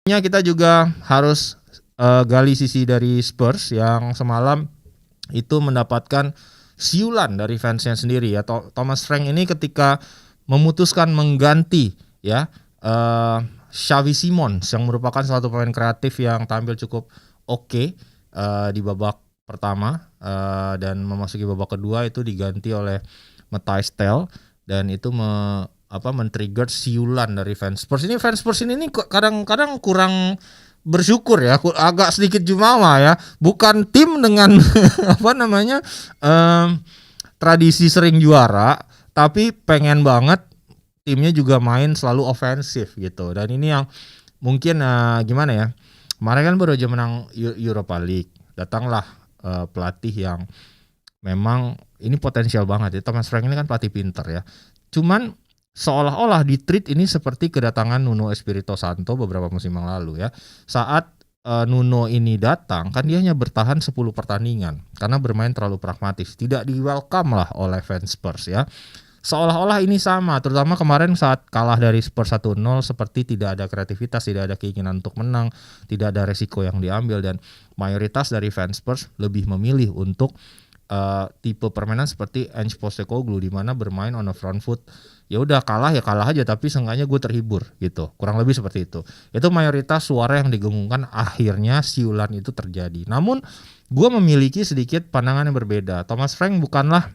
Kita juga harus gali sisi dari Spurs yang semalam itu mendapatkan siulan dari fansnya sendiri ya. Thomas Frank ini ketika memutuskan mengganti ya Xavi Simons yang merupakan salah satu pemain kreatif yang tampil cukup oke di babak pertama dan memasuki babak kedua itu diganti oleh Matthijs Tel dan itu men-trigger siulan dari fans Spurs ini. Fans Spurs ini kadang-kadang kurang bersyukur ya, agak sedikit jumawa ya. Bukan tim dengan tradisi sering juara, tapi pengen banget timnya juga main selalu ofensif gitu. Dan ini yang mungkin gimana ya, kemarin kan baru aja menang Europa League, datanglah pelatih yang memang ini potensial banget ya. Thomas Frank ini kan pelatih pinter ya, cuman seolah-olah di-treat ini seperti kedatangan Nuno Espirito Santo beberapa musim yang lalu ya. Saat Nuno ini datang kan dia hanya bertahan 10 pertandingan karena bermain terlalu pragmatis, tidak di-welcome lah oleh fans Spurs ya. Seolah-olah ini sama, terutama kemarin saat kalah dari Spurs 1-0 seperti tidak ada kreativitas, tidak ada keinginan untuk menang, tidak ada resiko yang diambil, dan mayoritas dari fans Spurs lebih memilih untuk tipe permainan seperti Ange Postecoglou di mana bermain on the front foot. Ya udah kalah aja tapi seenggaknya gue terhibur gitu. Kurang lebih seperti itu. Itu mayoritas suara yang digengungkan, akhirnya siulan itu terjadi. Namun gue memiliki sedikit pandangan yang berbeda. Thomas Frank bukanlah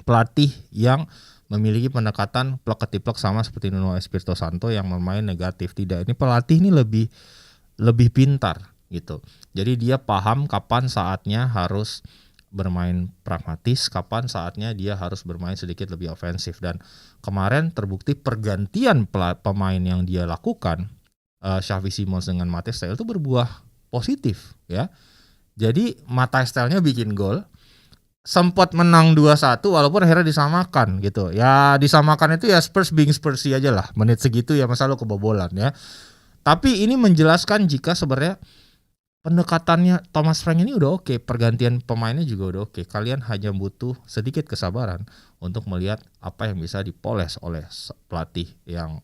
pelatih yang memiliki pendekatan plek-ketiplek sama seperti Nuno Espirito Santo yang bermain negatif. Tidak, ini pelatih ini lebih pintar gitu. Jadi dia paham kapan saatnya harus bermain pragmatis, kapan saatnya dia harus bermain sedikit lebih ofensif. Dan kemarin terbukti pergantian pemain yang dia lakukan, Xavi Simons dengan Matthijs Tel itu berbuah positif ya. Jadi Matthijs Telnya bikin gol, sempat menang 2-1 walaupun akhirnya disamakan gitu. Ya disamakan itu ya Spurs being Spursy aja lah, menit segitu ya masa lo kebobolan ya. Tapi ini menjelaskan jika sebenarnya pendekatannya Thomas Frank ini udah oke, pergantian pemainnya juga udah oke. Kalian hanya butuh sedikit kesabaran untuk melihat apa yang bisa dipoles oleh pelatih yang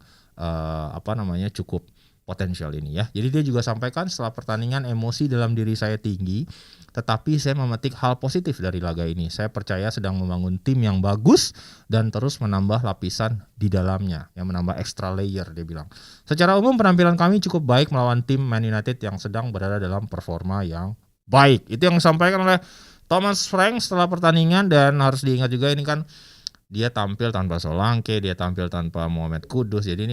cukup potensial ini ya. Jadi dia juga sampaikan setelah pertandingan, emosi dalam diri saya tinggi, tetapi saya memetik hal positif dari laga ini. Saya percaya sedang membangun tim yang bagus dan terus menambah lapisan di dalamnya, yang menambah extra layer, dia bilang. Secara umum penampilan kami cukup baik melawan tim Man United yang sedang berada dalam performa yang baik. Itu yang disampaikan oleh Thomas Frank setelah pertandingan. Dan harus diingat juga ini kan dia tampil tanpa Solanke, dia tampil tanpa Mohamed Kudus. Jadi ini